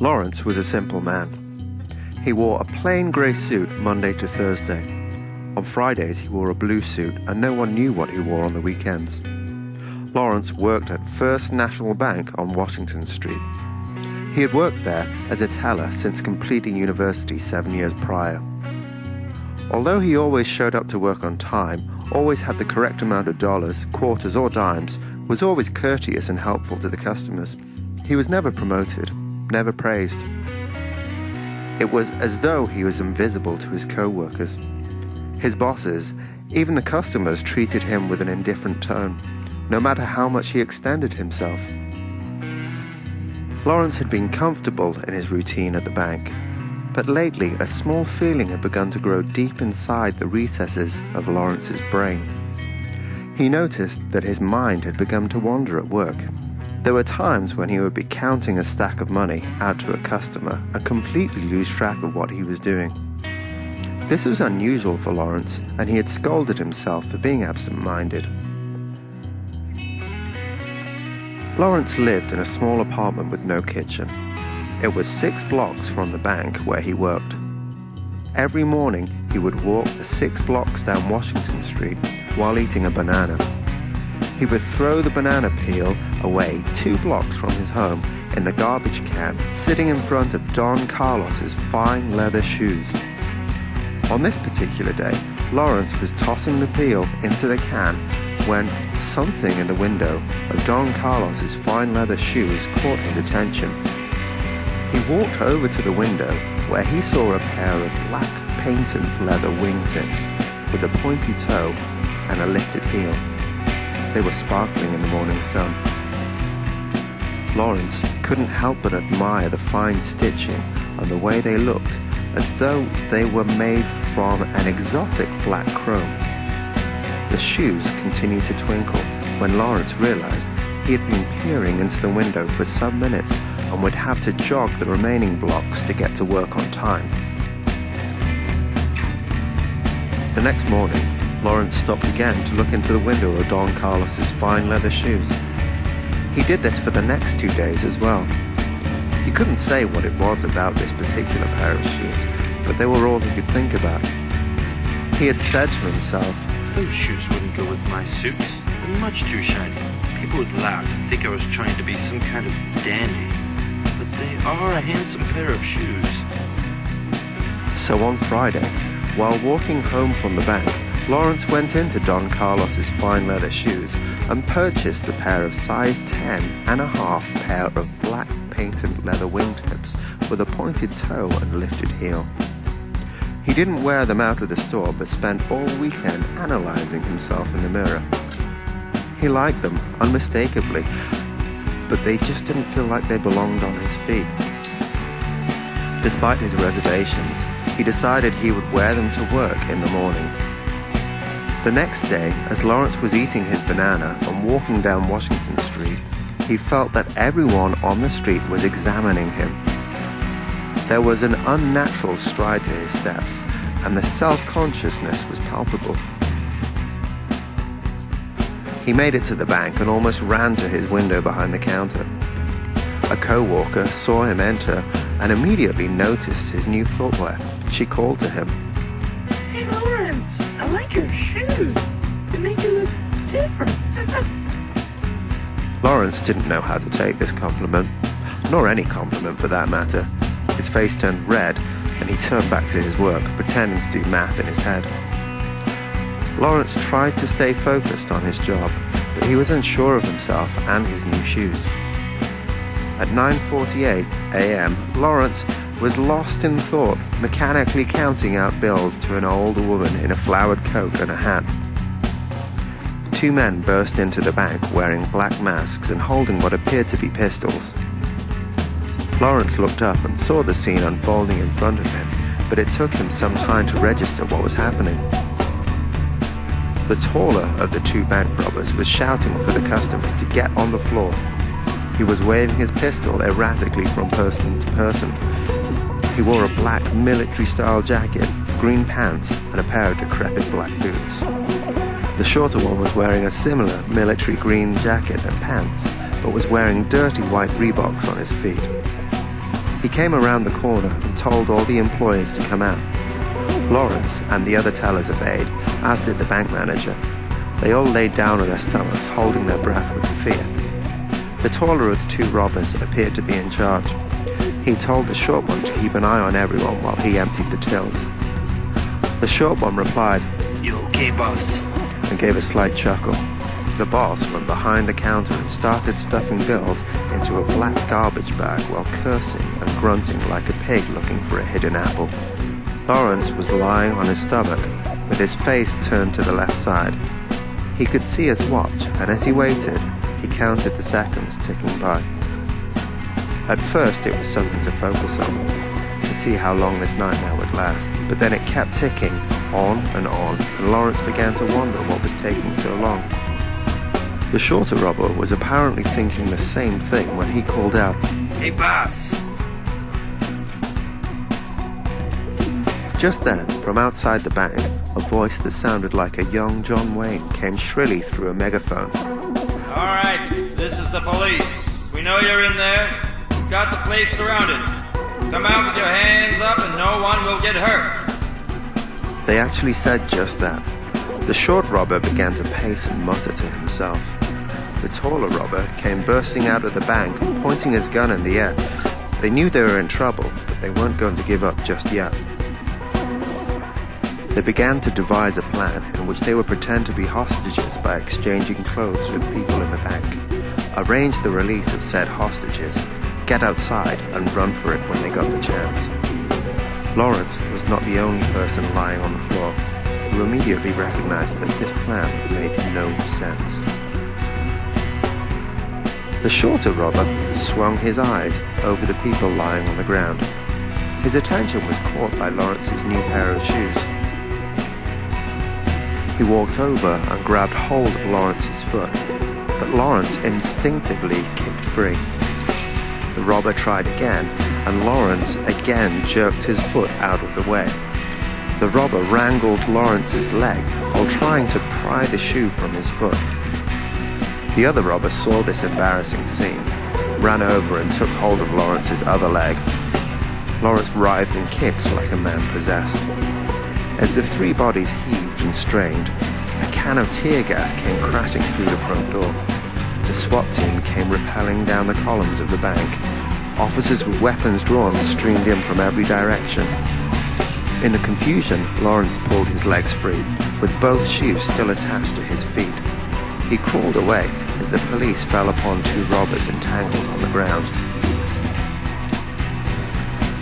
Lawrence was a simple man. He wore a plain grey suit Monday to Thursday. On Fridays he wore a blue suit and no one knew what he wore on the weekends. Lawrence worked at First National Bank on Washington Street. He had worked there as a teller since completing university 7 years prior. Although he always showed up to work on time, always had the correct amount of dollars, quarters or dimes, was always courteous and helpful to the customers, he was never promoted, never praised. It was as though he was invisible to his co-workers. His bosses, even the customers, treated him with an indifferent tone, no matter how much he extended himself. Lawrence had been comfortable in his routine at the bank, but lately a small feeling had begun to grow deep inside the recesses of Lawrence's brain. He noticed that his mind had begun to wander at work. There were times when he would be counting a stack of money out to a customer and completely lose track of what he was doing. This was unusual for Lawrence, and he had scolded himself for being absent-minded. Lawrence lived in a small apartment with no kitchen. It was 6 blocks from the bank where he worked. Every morning, he would walk the 6 blocks down Washington Street while eating a banana. He would throw the banana peel away 2 blocks from his home in the garbage can, sitting in front of Don Carlos's fine leather shoes. On this particular day, Lawrence was tossing the peel into the can when something in the window of Don Carlos's fine leather shoes caught his attention. He walked over to the window where he saw a pair of black painted leather wingtips with a pointy toe and a lifted heel. They were sparkling in the morning sun. Lawrence couldn't help but admire the fine stitching and the way they looked, as though they were made from an exotic black chrome. The shoes continued to twinkle when Lawrence realized he had been peering into the window for some minutes and would have to jog the remaining blocks to get to work on time. The next morning, Lawrence stopped again to look into the window of Don Carlos's fine leather shoes. He did this for the next 2 days as well. He couldn't say what it was about this particular pair of shoes, but they were all he could think about. He had said to himself, "Those shoes wouldn't go with my suits. They're much too shiny. People would laugh and think I was trying to be some kind of dandy. But they are a handsome pair of shoes." So on Friday, while walking home from the bank, Lawrence went into Don Carlos's fine leather shoes and purchased a pair of size 10.5 pair of black painted leather wingtips with a pointed toe and lifted heel. He didn't wear them out of the store but spent all weekend analyzing himself in the mirror. He liked them, unmistakably, but they just didn't feel like they belonged on his feet. Despite his reservations, he decided he would wear them to work in the morning. The next day, as Lawrence was eating his banana and walking down Washington Street, he felt that everyone on the street was examining him. There was an unnatural stride to his steps, and the self-consciousness was palpable. He made it to the bank and almost ran to his window behind the counter. A co-worker saw him enter and immediately noticed his new footwear. She called to him. "Hey, Lawrence, I like your shoes. They make you look different." Lawrence didn't know how to take this compliment, nor any compliment for that matter. His face turned red, and he turned back to his work, pretending to do math in his head. Lawrence tried to stay focused on his job, but he was unsure of himself and his new shoes. At 9:48 a.m., Lawrence was lost in thought, mechanically counting out bills to an older woman in a flowered coat and a hat. 2 men burst into the bank wearing black masks and holding what appeared to be pistols. Lawrence looked up and saw the scene unfolding in front of him, but it took him some time to register what was happening. The taller of the 2 bank robbers was shouting for the customers to get on the floor. He was waving his pistol erratically from person to person. He wore a black military-style jacket, green pants, and a pair of decrepit black boots. The shorter one was wearing a similar military green jacket and pants, but was wearing dirty white Reeboks on his feet. He came around the corner and told all the employees to come out. Lawrence and the other tellers obeyed, as did the bank manager. They all laid down on their stomachs, holding their breath with fear. The taller of the two robbers appeared to be in charge. He told the short one to keep an eye on everyone while he emptied the tills. The short one replied, "You okay, boss?" and gave a slight chuckle. The boss went behind the counter and started stuffing bills into a black garbage bag while cursing and grunting like a pig looking for a hidden apple. Lawrence was lying on his stomach, with his face turned to the left side. He could see his watch, and as he waited, he counted the seconds ticking by. At first it was something to focus on, to see how long this nightmare would last, but then it kept ticking on, and Lawrence began to wonder what was taking so long. The shorter robber was apparently thinking the same thing when he called out, "Hey, boss!" Just then, from outside the bank, a voice that sounded like a young John Wayne came shrilly through a megaphone. All right, this is the police. We know you're in there. We've got the place surrounded. Come out with your hands up and no one will get hurt. They actually said just that. The short robber began to pace and mutter to himself. The taller robber came bursting out of the bank, pointing his gun in the air. They knew they were in trouble, but they weren't going to give up just yet. They began to devise a plan in which they would pretend to be hostages by exchanging clothes with people in the bank, arrange the release of said hostages, get outside and run for it when they got the chance. Lawrence was not the only person lying on the floor, who immediately recognized that this plan made no sense. The shorter robber swung his eyes over the people lying on the ground. His attention was caught by Lawrence's new pair of shoes. He walked over and grabbed hold of Lawrence's foot, but Lawrence instinctively kicked free. The robber tried again, and Lawrence again jerked his foot out of the way. The robber wrangled Lawrence's leg while trying to pry the shoe from his foot. The other robber saw this embarrassing scene, ran over and took hold of Lawrence's other leg. Lawrence writhed and kicked like a man possessed. As the three bodies heaved and strained, a can of tear gas came crashing through the front door. The SWAT team came rappelling down the columns of the bank. Officers with weapons drawn streamed in from every direction. In the confusion, Lawrence pulled his legs free, with both shoes still attached to his feet. He crawled away as the police fell upon two robbers entangled on the ground.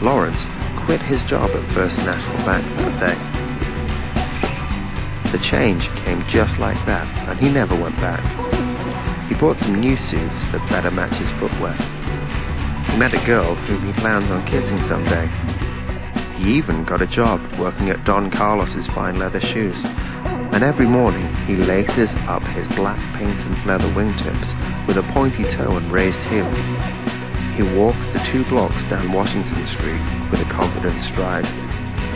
Lawrence quit his job at First National Bank that day. The change came just like that, and he never went back. He bought some new suits that better match his footwear. He met a girl whom he plans on kissing someday. He even got a job working at Don Carlos's fine leather shoes. And every morning he laces up his black painted leather wingtips with a pointy toe and raised heel. He walks the 2 blocks down Washington Street with a confident stride,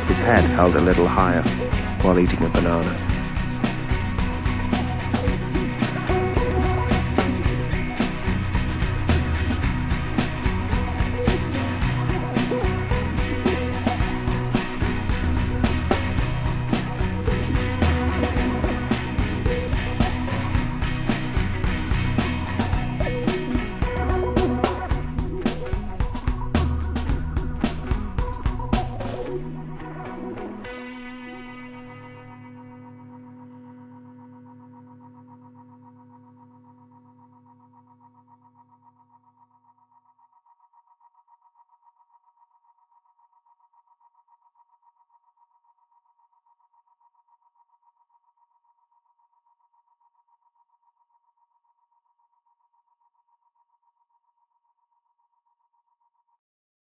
his head held a little higher while eating a banana.